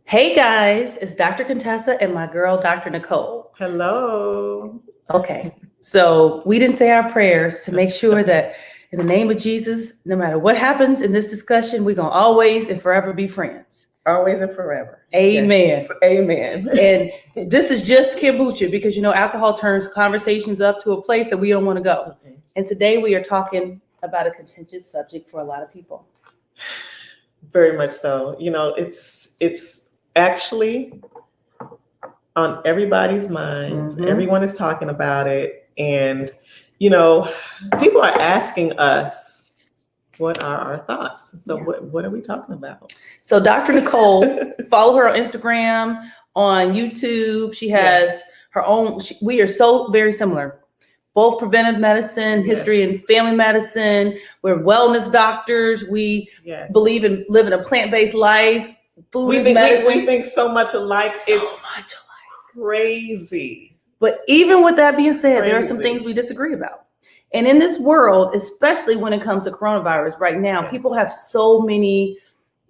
Hey guys, it's Dr. Contessa and my girl, Dr. Nicolle. Hello. Okay, so we didn't say our prayers to make sure that in the name of Jesus, no matter what happens in this discussion, we're going to always and forever be friends. Always and forever. Amen. Yes. Amen. And this is just kombucha because, alcohol turns conversations up to a place that we don't want to go. Mm-hmm. And today we are talking about a contentious subject for a lot of people. Very much so. It's actually on everybody's minds. Mm-hmm. Everyone is talking about it. And, people are asking us, what are our thoughts? So what are we talking about? So Dr. Nicolle, follow her on Instagram, on YouTube. She has her own, we are so very similar. Both preventive medicine, history and family medicine. We're wellness doctors. We believe in living a plant-based life. Food is medicine. We think so much alike. It's crazy. But even with that being said, there are some things we disagree about. And in this world, especially when it comes to coronavirus right now, people have so many,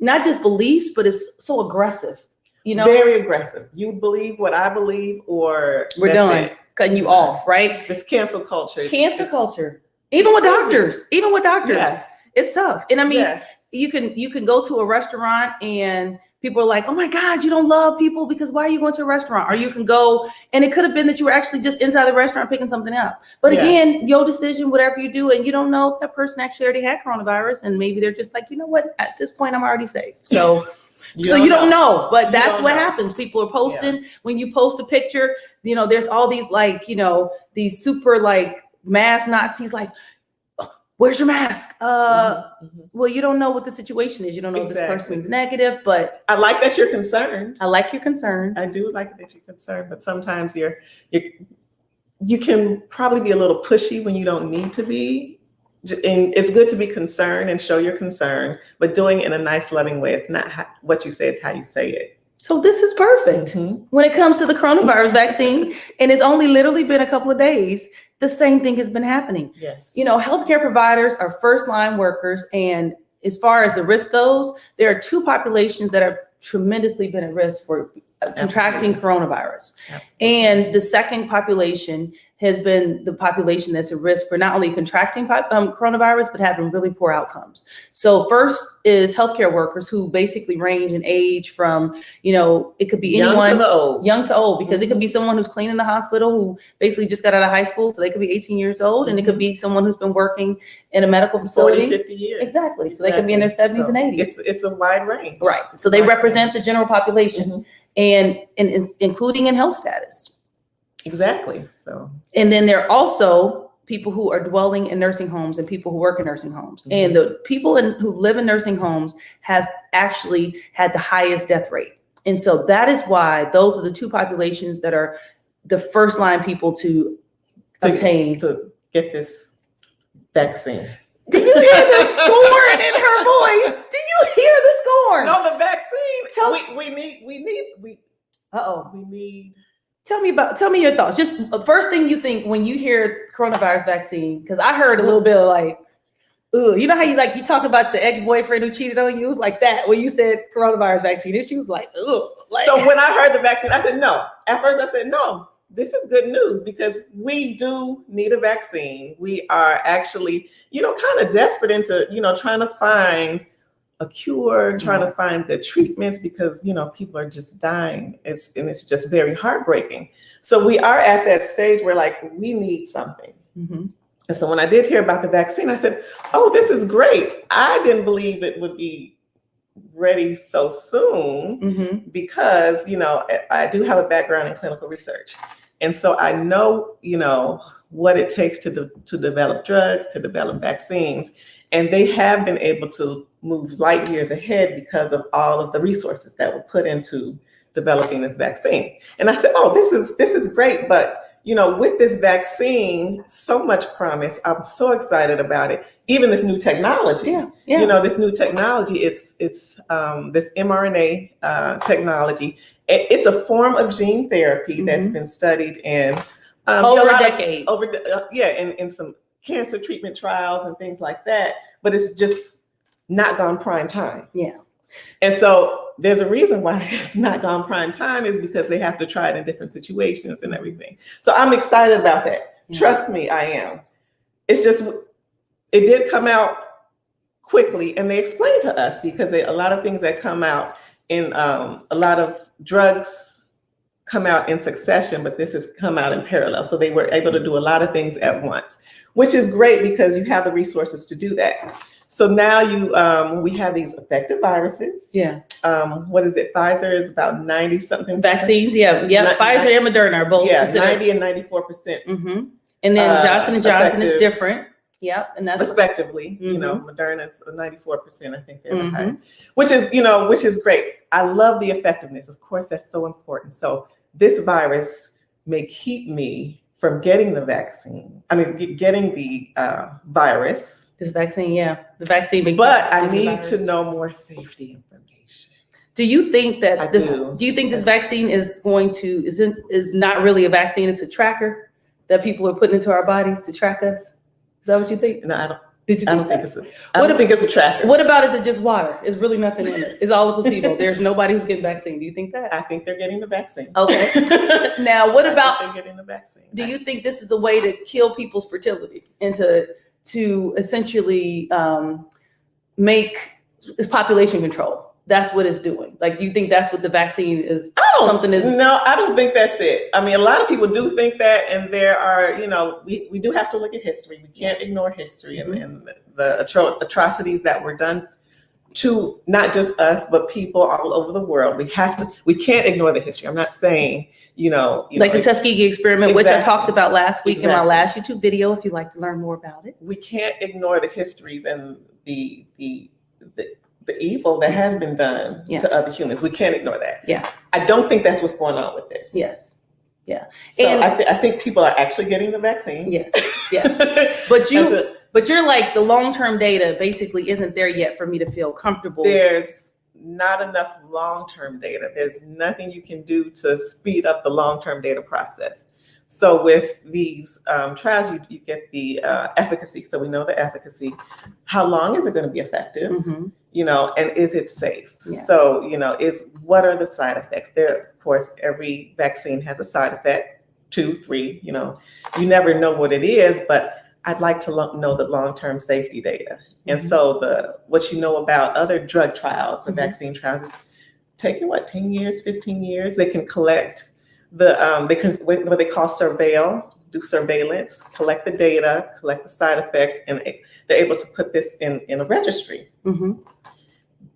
not just beliefs, but it's so aggressive. Very aggressive. You believe what I believe, or we're done. Cutting you off, right? This cancel culture. Culture. Even with doctors. Yes. It's tough. And I mean, you can go to a restaurant and people are like, oh my God, you don't love people because why are you going to a restaurant? Or you can go, and it could have been that you were actually just inside the restaurant picking something up. But again, your decision, whatever you do, and you don't know if that person actually already had coronavirus, and maybe they're just like, you know what, at this point, I'm already safe. So you don't know, but that's what happens. People are posting. When you post a picture, there's all these these super mask Nazis where's your mask? Well, you don't know what the situation is. You don't know if this person's negative, but I like that you're concerned. I like your concern. I do like that you're concerned, but sometimes you can probably be a little pushy when you don't need to be. And it's good to be concerned and show your concern, but doing it in a nice, loving way. It's not what you say, it's how you say it. So this is perfect when it comes to the coronavirus vaccine. And it's only literally been a couple of days. The same thing has been happening. Yes. Healthcare providers are first line workers. And as far as the risk goes, there are two populations that have tremendously been at risk for contracting coronavirus. Absolutely. And the second population has been the population that's at risk for not only contracting coronavirus, but having really poor outcomes. So first is healthcare workers, who basically range in age from, it could be anyone young to old, because it could be someone who's cleaning the hospital who basically just got out of high school. So they could be 18 years old, and it could be someone who's been working in a medical facility 40, 50 years. Exactly. So they could be in their 70s and 80s. It's a wide range. Right. So they represent the general population, and including in health status. Exactly. So, and then there are also people who are dwelling in nursing homes and people who work in nursing homes. And the people who live in nursing homes have actually had the highest death rate. And so that is why those are the two populations that are the first line people to obtain. To get this vaccine. Did you hear the scorn in her voice? Did you hear the scorn? No, the vaccine. We need. Tell me your thoughts. Just first thing you think when you hear coronavirus vaccine, because I heard a little bit of ugh. You know how you talk about the ex-boyfriend who cheated on you? It was like that when you said coronavirus vaccine, and she was like, ugh. So when I heard the vaccine, I said no. At first I said no. This is good news because we do need a vaccine. We are actually, kind of desperate into, trying to find a cure, trying to find good treatments because, people are just dying. It's just very heartbreaking. So we are at that stage where we need something. And so when I did hear about the vaccine, I said, oh, this is great. I didn't believe it would be ready so soon because, I do have a background in clinical research. And so I know, what it takes to develop drugs, to develop vaccines. And they have been able to move light years ahead because of all of the resources that were put into developing this vaccine. And I said, oh, this is great. But, with this vaccine, so much promise. I'm so excited about it. Even this new technology, this new technology, it's this mRNA technology. It's a form of gene therapy that's been studied in over a decade. In some cancer treatment trials and things like that. But it's just not gone prime time. Yeah. And so there's a reason why it's not gone prime time, is because they have to try it in different situations and everything. So I'm excited about that. Yeah. Trust me, I am. It's just, it did come out quickly, and they explained to us, because a lot of things that come out in a lot of drugs come out in succession, but this has come out in parallel. So they were able to do a lot of things at once, which is great because you have the resources to do that. So now we have these effective viruses. Yeah. What is it? Pfizer is about 90 something vaccines. Yeah. Pfizer and Moderna are both. Yeah, 90 and 94%. Mm-hmm. And then Johnson & Johnson is different. Yep. And that's respectively, mm-hmm. you know, Moderna's 94%. I think they're the highest, which is great. I love the effectiveness. Of course, that's so important. So this virus may keep me from getting the vaccine. I mean, getting the virus. This vaccine, yeah, the vaccine. But I need to know more safety information. Do you think that do you think this vaccine is going to is not really a vaccine? It's a tracker that people are putting into our bodies to track us. Is that what you think? No, I don't. Did you think I don't think it's a tracker. What about, is it just water? It's really nothing in it. It's all a placebo. There's nobody who's getting vaccine. Do you think that? I think they're getting the vaccine. Okay. Now, what about? They're getting the vaccine. Do you think this is a way to kill people's fertility and to essentially make this population control? That's what it's doing. Like, you think that's what the vaccine is? No, I don't think that's it. I mean, a lot of people do think that, and there are, we do have to look at history. We can't ignore history and the atrocities that were done to not just us, but people all over the world. We can't ignore the history. I'm not saying, like the Tuskegee experiment, which I talked about last week in my last YouTube video, if you'd like to learn more about it. We can't ignore the histories and the evil that has been done to other humans. We can't ignore that. Yeah. I don't think that's what's going on with this. Yes. Yeah. So I think people are actually getting the vaccine. Yes. Yes. But you're like, the long-term data basically isn't there yet for me to feel comfortable. There's not enough long-term data. There's nothing you can do to speed up the long-term data process. So with these trials, you get the efficacy. So we know the efficacy. How long is it going to be effective? Mm-hmm. And is it safe? Yeah. So, what are the side effects? There, of course, every vaccine has a side effect, 2, 3, you never know what it is, but I'd like to know the long-term safety data. Mm-hmm. And so what you know about other drug trials and vaccine trials, it's taking 10 years, 15 years. They can collect what they call do surveillance, collect the data, collect the side effects, and they're able to put this in a registry. Mm-hmm.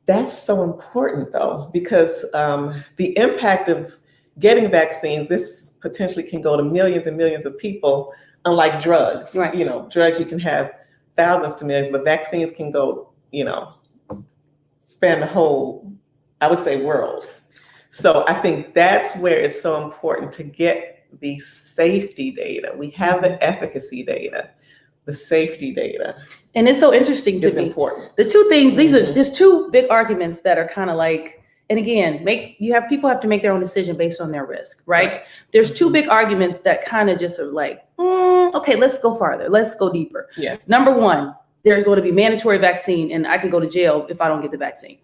That's so important, though, because the impact of getting vaccines, this potentially can go to millions and millions of people, unlike drugs. Right. Drugs, you can have thousands to millions, but vaccines can go, span the whole, I would say, world. So I think that's where it's so important to get the safety data. We have the efficacy data, the safety data. And it's so interesting to me. Important. The two things, there's two big arguments that are kind of like, and again, people have to make their own decision based on their risk, right? There's two big arguments that kind of just are like, okay, let's go farther. Let's go deeper. Yeah. Number one, there's going to be mandatory vaccine, and I can go to jail if I don't get the vaccine.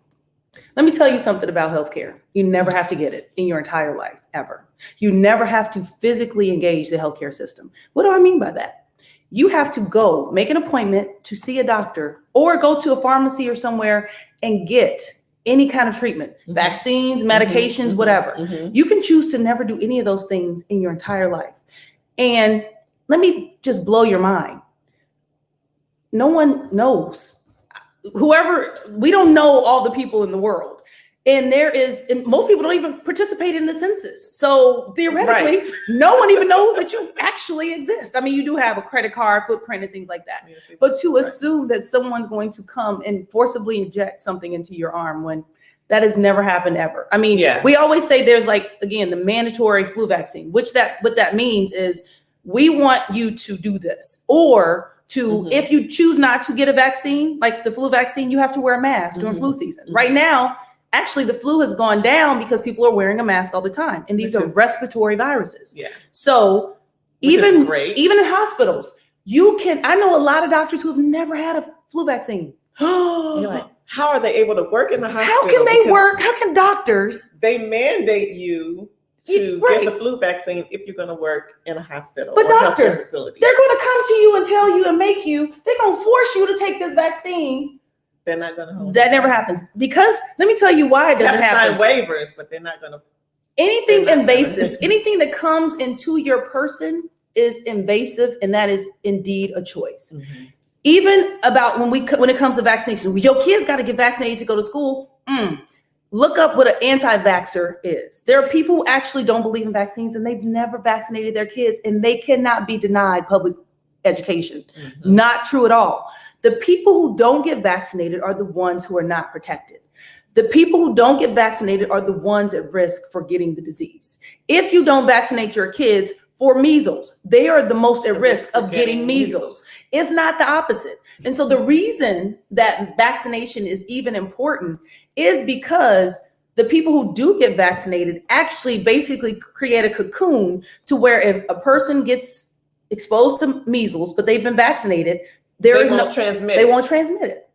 Let me tell you something about healthcare. You never have to get it in your entire life, ever. You never have to physically engage the healthcare system. What do I mean by that? You have to go make an appointment to see a doctor or go to a pharmacy or somewhere and get any kind of treatment, vaccines, medications, whatever. Mm-hmm. You can choose to never do any of those things in your entire life. And let me just blow your mind. No one knows. We don't know all the people in the world. And most people don't even participate in the census. So theoretically, no one even knows that you actually exist. I mean, you do have a credit card footprint and things like that. But to assume that someone's going to come and forcibly inject something into your arm when that has never happened ever. I mean, we always say there's the mandatory flu vaccine, what that means is we want you to do this, or if you choose not to get a vaccine, like the flu vaccine, you have to wear a mask during flu season. Right now, actually, the flu has gone down because people are wearing a mask all the time. And these are respiratory viruses. Yeah. So even in hospitals, I know a lot of doctors who have never had a flu vaccine. You're like, how are they able to work in the hospital? How can they work? How can doctors, they mandate you to right. get the flu vaccine if you're going to work in a hospital But or doctor, healthcare facility. they're going to come to you and tell you and make you, they're going to force you to take this vaccine. They're not going to hold That never happens. Because let me tell you why it doesn't happen. Sign waivers, but they're not going to. Anything invasive, anything that comes into your person is invasive, and that is indeed a choice. Mm-hmm. Even about when it comes to vaccination, your kids got to get vaccinated to go to school. Look up what an anti-vaxxer is. There are people who actually don't believe in vaccines and they've never vaccinated their kids, and they cannot be denied public education. Mm-hmm. Not true at all. The people who don't get vaccinated are the ones who are not protected. The people who don't get vaccinated are the ones at risk for getting the disease. If you don't vaccinate your kids for measles, they are the most at risk of getting measles. It's not the opposite. And so the reason that vaccination is even important is because the people who do get vaccinated actually basically create a cocoon to where if a person gets exposed to measles, but they've been vaccinated, they won't transmit it.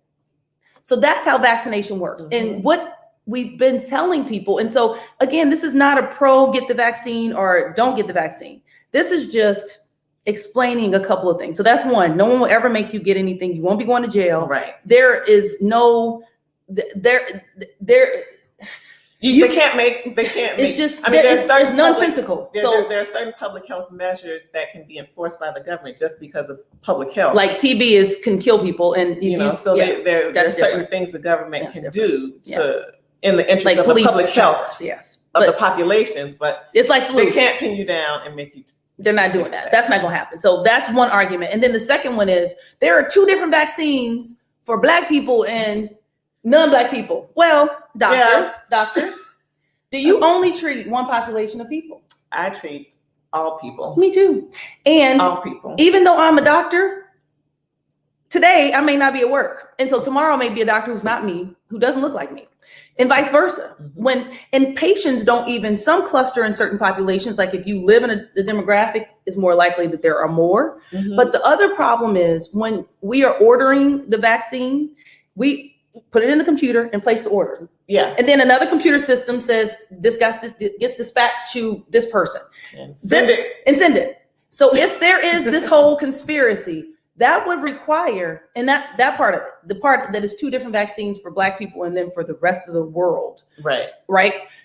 So that's how vaccination works. Mm-hmm. And what we've been telling people, and so again, this is not a pro get the vaccine or don't get the vaccine. This is just explaining a couple of things. So that's one. No one will ever make you get anything. You won't be going to jail. Right. There is no they can't make. It's just. I mean, it's nonsensical. There are certain public health measures that can be enforced by the government just because of public health. Like TB can kill people, and there are certain things the government can do in the interest of the public health of the populations. But it's like flu. They can't pin you down and make you. They're not doing that. That's not going to happen. So that's one argument. And then the second one is there are two different vaccines for Black people and non-Black people. Well, doctor, do you only treat one population of people? I treat all people. Me too. And all people. Even though I'm a doctor, today I may not be at work. And so tomorrow may be a doctor who's not me, who doesn't look like me, and vice versa. Mm-hmm. And patients don't even, some cluster in certain populations, like if you live in a demographic, it's more likely that there are more. Mm-hmm. But the other problem is when we are ordering the vaccine, we put it in the computer and place the order. Yeah. And then another computer system says this gets dispatched to this person. And send it. So if there is this whole conspiracy, that would require, and that part of it, the part that is two different vaccines for Black people and then for the rest of the world. Right.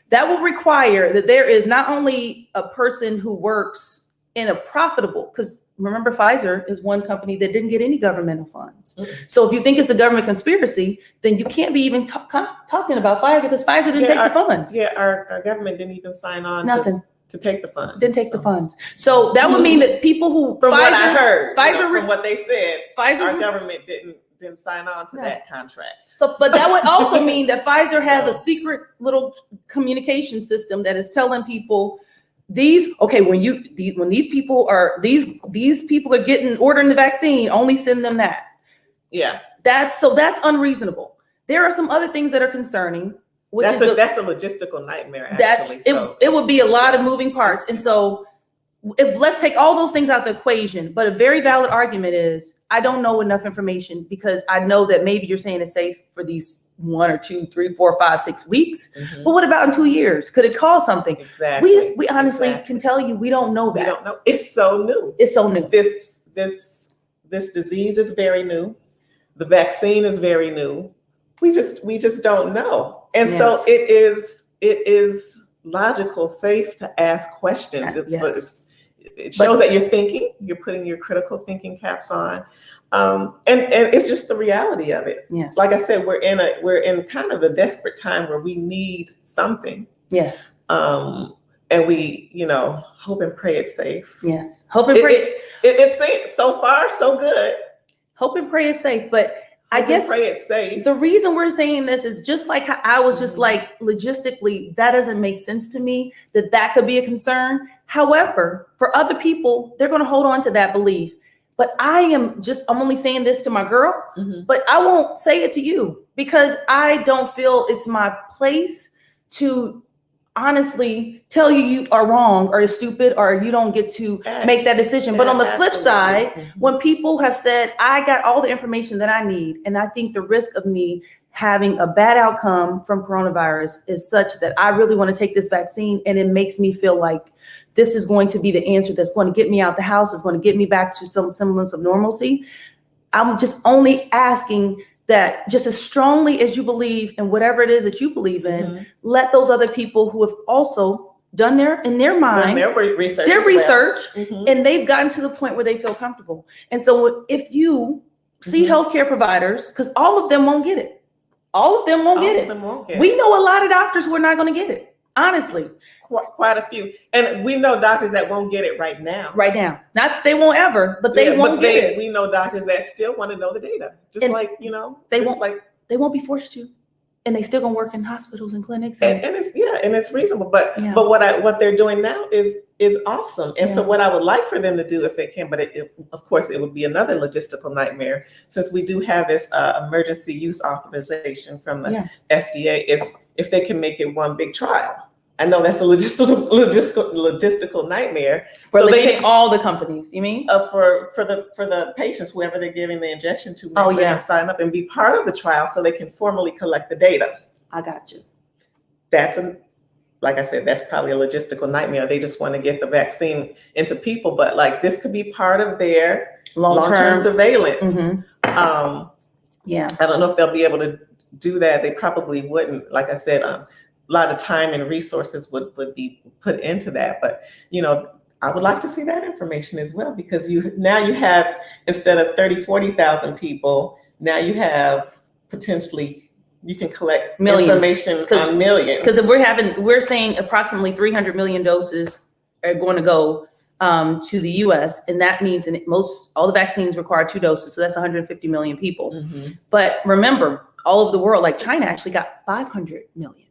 That will require that there is not only a person who works in a profitable, because remember, Pfizer is one company that didn't get any governmental funds. Mm-hmm. So if you think it's a government conspiracy, then you can't be even talking about Pfizer because Pfizer didn't take the funds. Yeah, our government didn't even sign on to take the funds. Didn't take the funds. So that would mean that people who from what I heard, from what they said, our government didn't sign on to that contract. So, but that would also mean that Pfizer has a secret little communication system that is telling people when these people are ordering the vaccine, only send them that. Yeah. That's unreasonable. There are some other things that are concerning. That's a logistical nightmare. Actually, it would be a lot of moving parts. And so let's take all those things out the equation. But a very valid argument is I don't know enough information because I know that maybe you're saying it's safe for these 1 or 2, 3, 4, 5, 6 weeks. Mm-hmm. But what about in 2 years? Could it cause something? Exactly. We honestly can tell you we don't know that. We don't know. It's so new. This disease is very new. The vaccine is very new. We just don't know. And so it is logical, safe to ask questions. It shows that you're thinking, you're putting your critical thinking caps on. And it's just the reality of it. Yes. Like I said, we're in kind of a desperate time where we need something. Yes. And we, hope and pray it's safe. Yes. Hope and pray. It's safe. So far, so good. Hope and pray it's safe. But I guess pray it's safe. The reason we're saying this is just like how I was just like, logistically, that doesn't make sense to me that could be a concern. However, for other people, they're going to hold on to that belief. But I'm only saying this to my girl, but I won't say it to you because I don't feel it's my place to honestly tell you are wrong or stupid or you don't get to make that decision. But on the flip side, when people have said, I got all the information that I need, and I think the risk of me having a bad outcome from coronavirus is such that I really want to take this vaccine, and it makes me feel like this is going to be the answer that's going to get me out the house, is going to get me back to some semblance of normalcy. I'm just only asking that just as strongly as you believe in whatever it is that you believe in, let those other people who have also done their research, and they've gotten to the point where they feel comfortable. And so if you see healthcare providers, because all of them won't get it. All of them won't get it. We know a lot of doctors who are not going to get it, honestly. Quite a few. And we know doctors that won't get it right now. Right now. Not that they won't ever, but they won't get it. We know doctors that still want to know the data. Just and like, you know, they won't be forced to. And they still gonna work in hospitals and clinics. And it's reasonable. But what they're doing now is awesome. And so what I would like for them to do if they can, but of course it would be another logistical nightmare, since we do have this emergency use authorization from the FDA, if they can make it one big trial. I know that's a logistical nightmare. For all the companies, you mean? For the patients, whoever they're giving the injection to, let them sign up and be part of the trial so they can formally collect the data. I got you. Like I said, that's probably a logistical nightmare. They just want to get the vaccine into people, but like this could be part of their long-term surveillance. I don't know if they'll be able to do that. They probably wouldn't. Like I said, a lot of time and resources would be put into that. But, you know, I would like to see that information as well, because now you have, instead of 40,000 people, now you have potentially, you can collect information on millions. Because we're saying approximately 300 million doses are going to go to the US. And that means all the vaccines require 2 doses. So that's 150 million people. But remember, all over the world, like China actually got 500 million.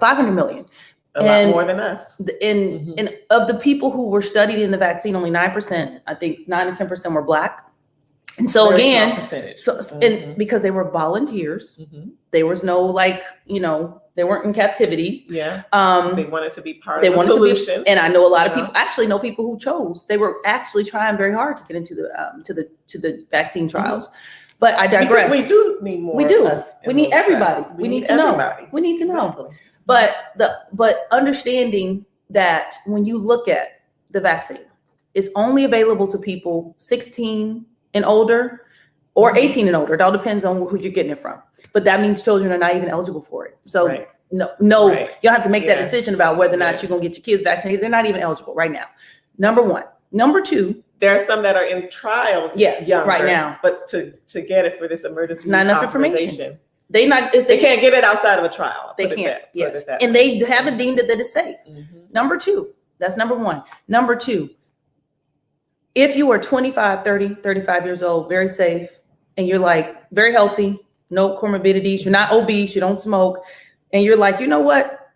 500 million. A lot more than us. And of the people who were studied in the vaccine, only 9%, I think 9 to 10% were Black. And so again, and because they were volunteers, there was no they weren't in captivity. They wanted to be part of the solution. And I know a lot of people, actually know people who chose. They were actually trying very hard to get into the vaccine trials. But I digress. Because we do need more. We do. We need everybody. We need to know. We need to know. But understanding that when you look at the vaccine, it's only available to people 16 and older or 18 and older. It all depends on who you're getting it from. But that means children are not even eligible for it. So you don't have to make that decision about whether or not you're going to get your kids vaccinated. They're not even eligible right now. Number one. Number two. There are some that are in trials younger, right now. But to get it for this emergency not enough information. They can't get it outside of a trial. They can't. And they haven't deemed it that it's safe. Number two. That's number one. Number two. If you are 25, 30, 35 years old, very safe, and you're like very healthy, no comorbidities, you're not obese, you don't smoke, and you're like, you know what?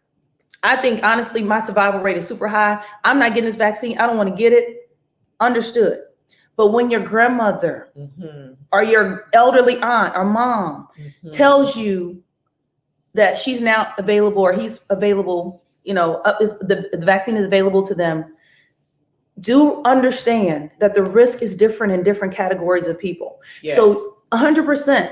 I think honestly, my survival rate is super high. I'm not getting this vaccine. I don't want to get it. Understood. But when your grandmother or your elderly aunt or mom tells you that she's now available or he's available, the vaccine is available to them, do understand that the risk is different in different categories of people. Yes. So 100%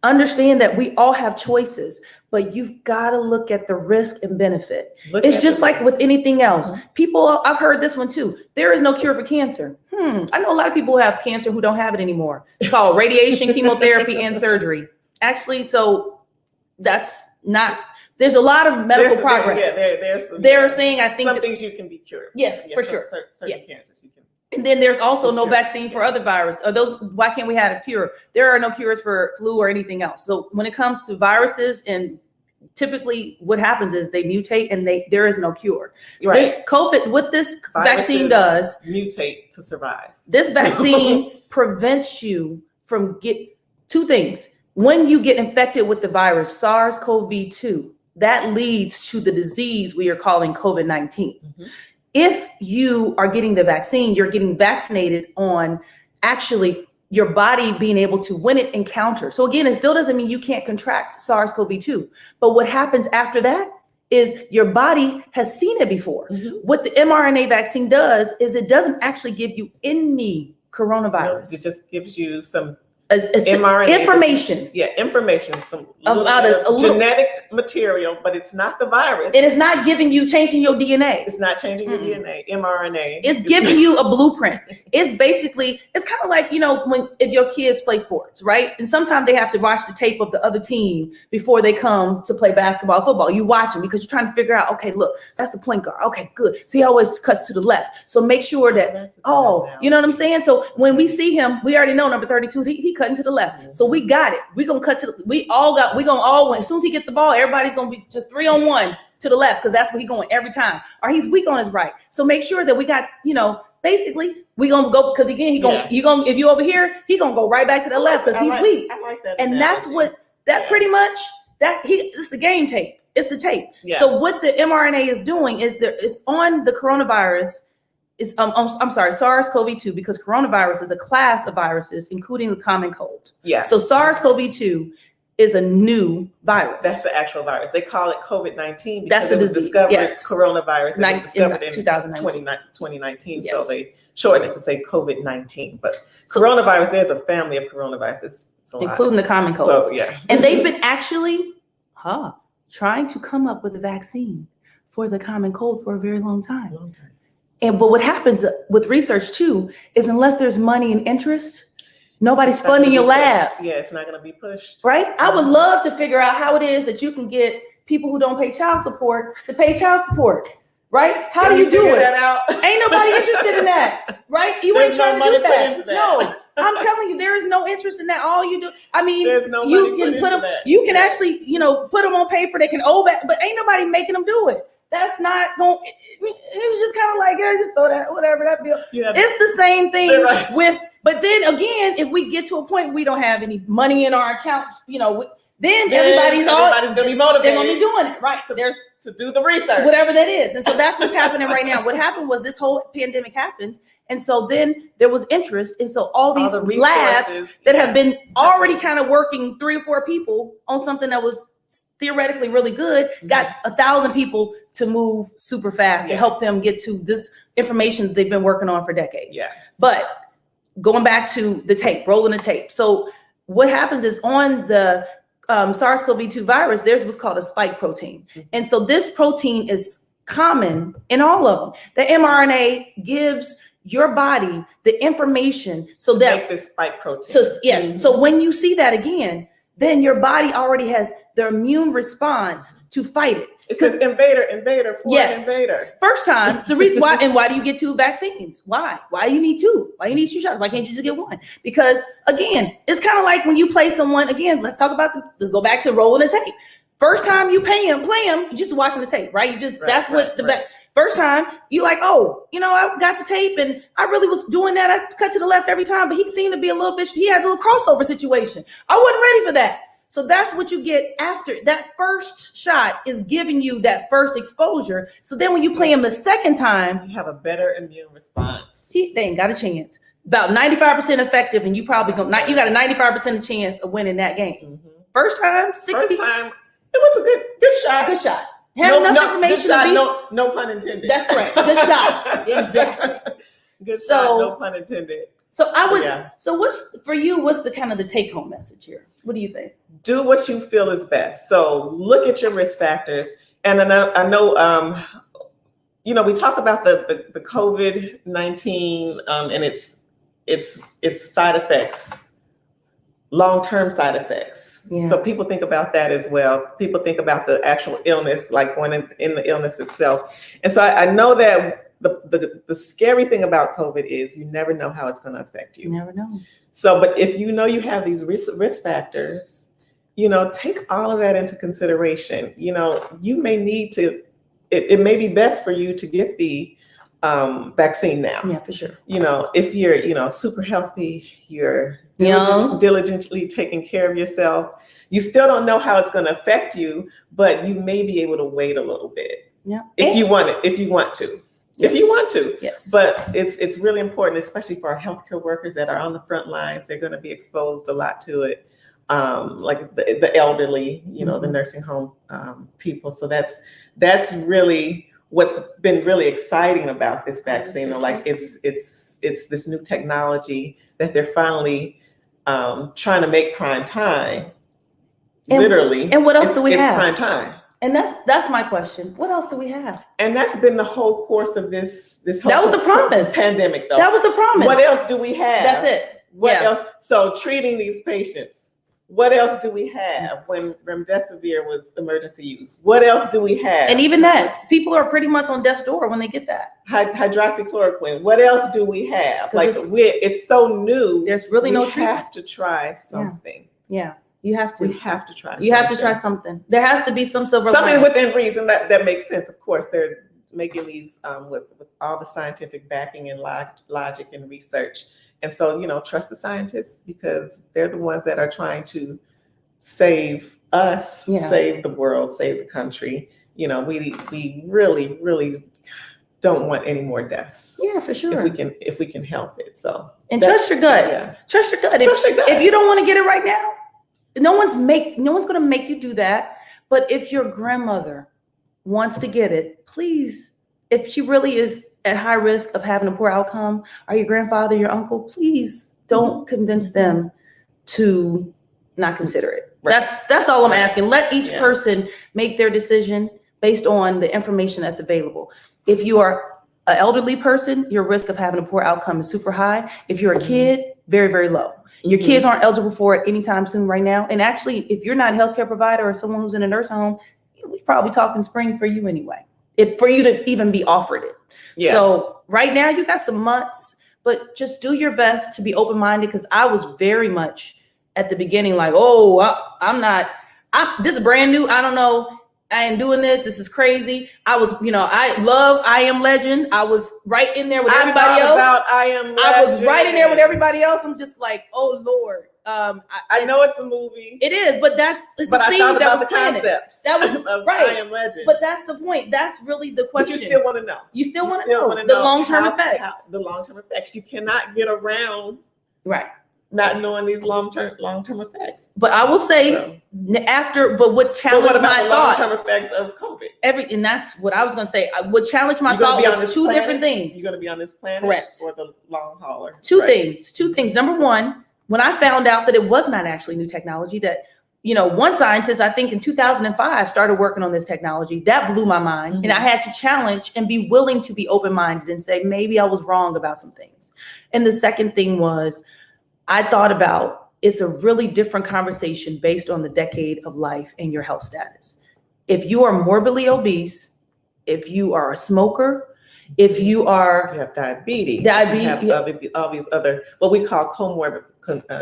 understand that we all have choices, but you've got to look at the risk and benefit. It's just like with anything else. People, I've heard this one too. There is no cure for cancer. I know a lot of people who have cancer who don't have it anymore. It's called radiation, chemotherapy, and surgery. Actually, so that's not, there's a lot of medical progress. They're saying, I think some things you can be cured. Yes, for sure. Certain cancers you can. And then there's also no vaccine for other viruses. Why can't we have a cure? There are no cures for flu or anything else. So when it comes to viruses, and typically what happens is they mutate and there is no cure. Right. This COVID, what this vaccine does, mutate to survive. This vaccine prevents you from two things. When you get infected with the virus, SARS-CoV-2, that leads to the disease we are calling COVID-19. If you are getting the vaccine, you're getting vaccinated on actually your body being able to, when it encounters. So again, it still doesn't mean you can't contract SARS-CoV-2. But what happens after that is your body has seen it before. What the mRNA vaccine does is it doesn't actually give you any coronavirus. It just gives you some mRNA information. Information. Some About a genetic material, but it's not the virus. It is not changing your DNA. It's not changing your DNA. mRNA. It's giving you a blueprint. It's basically, it's kind of like, if your kids play sports, right? And sometimes they have to watch the tape of the other team before they come to play basketball, football. You watch them because you're trying to figure out, okay, look, that's the point guard. Okay, good. So he always cuts to the left. So make sure that, you know what I'm saying? So when we see him, we already know number 32, he cutting to the left. Mm-hmm. So we got it. We're going to cut to, we gonna all win. As soon as he get the ball, everybody's going to be just 3-on-1 to the left, because that's where he's going every time. Or he's weak on his right. So make sure that we got, basically we gonna go, because again, if you over here, he gonna go right back to the left because he's weak. I like that. And that's what pretty much it's the game tape. It's the tape. Yeah. So what the mRNA is doing is it's on the coronavirus. Is I'm sorry, SARS-CoV-2, because coronavirus is a class of viruses, including the common cold. Yeah. So SARS-CoV-2 is a new virus. That's the actual virus. They call it COVID-19 because it was discovered, coronavirus, it was discovered in 2019. Yes. So they shortened it to say COVID-19. But coronavirus, there's a family of coronaviruses, including the common cold. So, yeah. And they've been actually trying to come up with a vaccine for the common cold for a very long time. But what happens with research too is, unless there's money and interest, nobody's funding your lab. Yeah, it's not going to be pushed. Right? I would love to figure out how it is that you can get people who don't pay child support to pay child support. Right? How do you do it? That out? Ain't nobody interested in that. Right? You ain't trying to do that. No, I'm telling you, there is no interest in that. All you do, there's no you can put them. You can actually, put them on paper. They can back, but ain't nobody making them do it. That's not going. It's just kind of like, just throw that, whatever that bill. Yeah, it's the same thing with. But then again, if we get to a point where we don't have any money in our accounts, then everybody's going to be motivated. They're going to be doing it, right? To do the research, whatever that is. And so that's what's happening right now. What happened was this whole pandemic happened, and so then there was interest, and so all these labs that have been already kind of working 3 or 4 people on something that was theoretically really good, got 1,000 people to move super fast to help them get to this information that they've been working on for decades. Yeah. But going back to the tape, rolling the tape. So what happens is, on the SARS-CoV-2 virus, there's what's called a spike protein. And so this protein is common in all of them. The mRNA gives your body the information so that make this spike protein. So yes. So when you see that again, then your body already has the immune response to fight it. It says invader, invader. First time. It's the reason why. And why do you get 2 vaccines? Why? Why do you need 2? Why do you need 2 shots? Why can't you just get 1? Because again, it's kind of like when you play someone. Again, let's go back to rolling the tape. First time you play him, you're just watching the tape, right? First time you like, I got the tape and I really was doing that. I cut to the left every time, but he seemed to be he had a little crossover situation. I wasn't ready for that. So that's what you get after that first shot, is giving you that first exposure. So then when you play him the second time, you have a better immune response. They ain't got a chance. About 95% effective, and you probably you got a 95% chance of winning that game. Mm-hmm. First time, 60. First time, it was a good shot. Good shot. Have enough information to be. No pun intended. That's correct. Good shot. Exactly. Good shot. No pun intended. So I would. Yeah. So what's for you? What's the kind of the take home message here? What do you think? Do what you feel is best. So look at your risk factors, and I know we talk about the COVID-19 and its side effects, long-term side effects. Yeah. So people think about that as well. People think about the actual illness, like going in the illness itself. And so I know that the scary thing about COVID is you never know how it's going to affect you. You never know. So, but if you know you have these risk factors, take all of that into consideration. You may need to, it may be best for you to get the vaccine now. Yeah, for sure. If you're, super healthy, you're diligently taking care of yourself. You still don't know how it's going to affect you, but you may be able to wait a little bit. Yeah. If you want to. Yes. If you want to. Yes. But it's really important, especially for our healthcare workers that are on the front lines. They're going to be exposed a lot to it. Like the elderly, the nursing home people. So that's really what's been really exciting about this vaccine. Like it's this new technology that they're finally trying to make prime time. And, literally. And what else do we have? Prime time. And that's my question. What else do we have? And that's been the whole course of this whole that was the promise. Pandemic, though. That was the promise. What else do we have? That's it. What else? So treating these patients. What else do we have when remdesivir was emergency use? What else do we have? And even that, people are pretty much on death's door when they get that. Hydroxychloroquine. What else do we have? Like it's so new. There's really no treatment. We have to try something. Yeah. You have to. We have to try. You have to try something. There has to be some silver something lining. within reason that makes sense. Of course, they're making these with all the scientific backing and logic and research. And so, trust the scientists because they're the ones that are trying to save us, save the world, save the country. We really, really don't want any more deaths. Yeah, for sure. If we can help it. So trust your gut. Yeah. Trust your gut. If you don't want to get it right now, no one's going to make you do that. But if your grandmother wants to get it, please, if she really is at high risk of having a poor outcome, or your grandfather, your uncle, please don't convince them to not consider it. Right. That's all I'm asking. Let each person make their decision based on the information that's available. If you are an elderly person, your risk of having a poor outcome is super high. If you're a kid, very, very low. Your kids aren't eligible for it anytime soon right now. And actually, if you're not a healthcare provider or someone who's in a nursing home, we're probably talking spring for you anyway, for you to even be offered it. Yeah. So right now you got some months, but just do your best to be open-minded because I was very much at the beginning like, this is brand new. I don't know. I ain't doing this. This is crazy. I was, I love I Am Legend. I was right in there with everybody else. I was right in there with everybody else. I'm just like, oh Lord. I know it's a movie. It is, but I thought about the concepts. That was of right. I Am Legend. But that's the point. That's really the question. But you still want to know. You still want to know the long-term effects. The long-term effects. You cannot get around not knowing these long-term effects. But I will say what challenged my thought? Long-term effects of COVID. And that's what I was going to say. What challenged my thought was two different things. You're going to be on this planet, correct, or the long hauler. Two things. Number one, when I found out that it was not actually new technology, that one scientist, I think in 2005, started working on this technology. That blew my mind. And I had to challenge and be willing to be open-minded and say, maybe I was wrong about some things. And the second thing was, I thought about it's a really different conversation based on the decade of life and your health status. If you are morbidly obese, if you are a smoker, if you have diabetes, you have all these other, what we call comorbid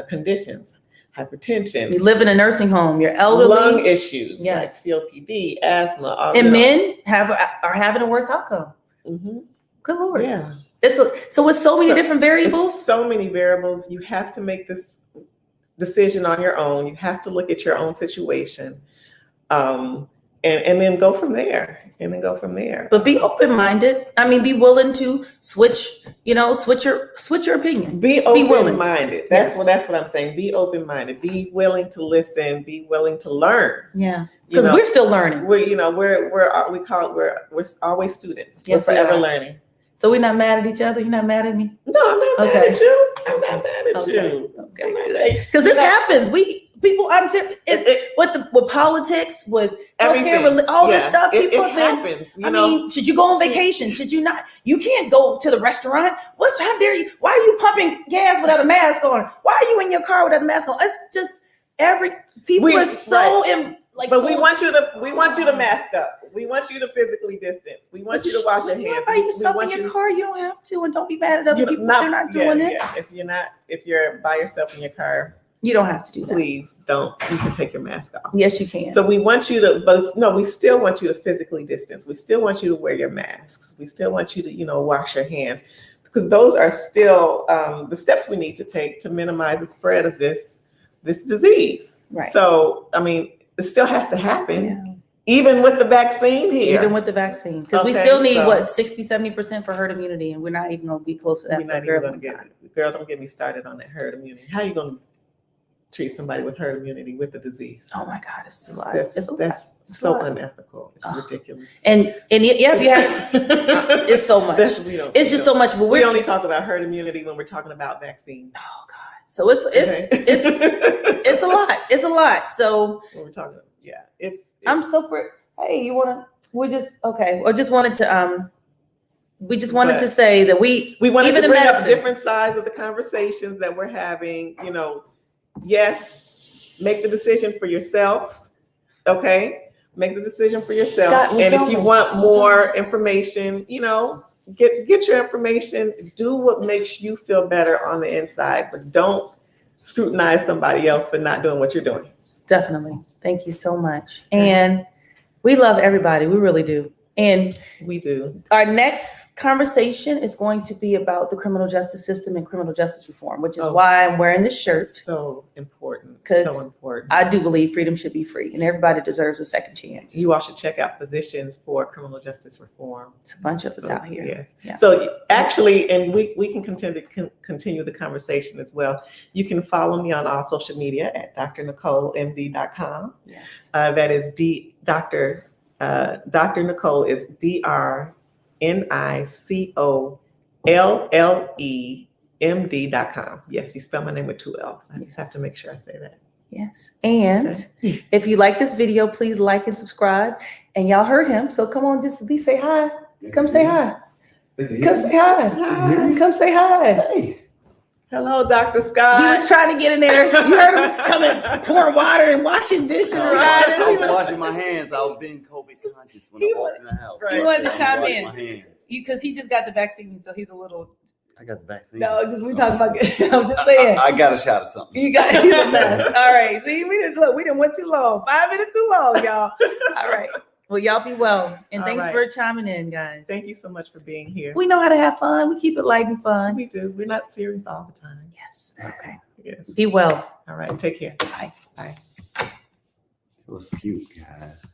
conditions, hypertension. You live in a nursing home, you're elderly. Lung issues, like COPD, asthma. And men are having a worse outcome. Mm-hmm. Good Lord. Yeah. It's so many different variables. So many variables. You have to make this decision on your own. You have to look at your own situation, and then go from there. But be open-minded. I mean, be willing to switch your opinion. Be open-minded. That's what I'm saying. Be open-minded. Be willing to listen. Be willing to learn. Yeah, because we're still learning. We're always students. Yes, we're forever learning. So we're not mad at each other? You're not mad at me? No, I'm not mad at you. I'm not mad at you. Okay. Because this happens. With politics, with healthcare, all this stuff, people have been. Happens, should you go on vacation? Should you not? You can't go to the restaurant. How dare you? Why are you pumping gas without a mask on? Why are you in your car without a mask on? It's just people are so but we want you to mask up. We want you to physically distance. We want you to wash your hands. By yourself in your car, you don't have to, and don't be mad at other people. They're not doing it. Yeah. If you're by yourself in your car, you don't have to do that. Please don't. You can take your mask off. Yes, you can. So we want you to, we still want you to physically distance. We still want you to wear your masks. We still want you to, wash your hands, because those are still the steps we need to take to minimize the spread of this disease. Right. So, it still has to happen, even with the vaccine here. Even with the vaccine, because we still need 60-70% for herd immunity, and we're not even going to be close to that. Girl, don't get me started on that herd immunity. How are you going to treat somebody with herd immunity with the disease? Oh my God, it's a lot. That's so unethical. It's ridiculous. And it's so much. It's just so much. But we only talk about herd immunity when we're talking about vaccines. Oh God. So it's a lot. It's a lot. So what we're talking about. Yeah, it's I'm so hey, you wanna? We just okay. I just wanted to we just wanted to say that we wanted even to bring up medicine, different sides of the conversations that we're having. You know, yes, make the decision for yourself. Okay, make the decision for yourself. Scott, and if you want more information, you know, get your information. Do what makes you feel better on the inside, but don't scrutinize somebody else for not doing what you're doing. Definitely. Thank you so much. And we love everybody. We really do. And we do. Our next conversation is going to be about the criminal justice system and criminal justice reform, which is why I'm wearing this shirt. So important. Because so important. I do believe freedom should be free and everybody deserves a second chance. You all should check out Physicians for Criminal Justice Reform. It's a bunch of us out here. Yes. Yeah. So actually, and we can continue the conversation as well. You can follow me on all social media at DrNicolleMD.com. Yes. That is Dr. Nicolle is DrNicolleMD.com. Yes, you spell my name with 2 L's. I just have to make sure I say that. Yes. And if you like this video, please like and subscribe. And y'all heard him. So come on, just say hi. Come say hi. Come say hi. Hi. Come say hi. Hey. Hello, Dr. Scott. He was trying to get in there. You heard him coming, pouring water and washing dishes. I was washing my hands. I was being COVID conscious when I walked in the house. He wanted to chime Wash in. my hands. Because he just got the vaccine, so he's a little. I got the vaccine. No, just we talking about. I'm just saying. I got a shot of something. You got you the best. All right. See, we didn't went too long. 5 minutes too long, y'all. All right. Well, y'all be well. And thanks for chiming in, guys. Thank you so much for being here. We know how to have fun. We keep it light and fun. We do. We're not serious all the time. Yes. Okay. Yes. Be well. All right. Take care. Bye. Bye. It was cute, guys.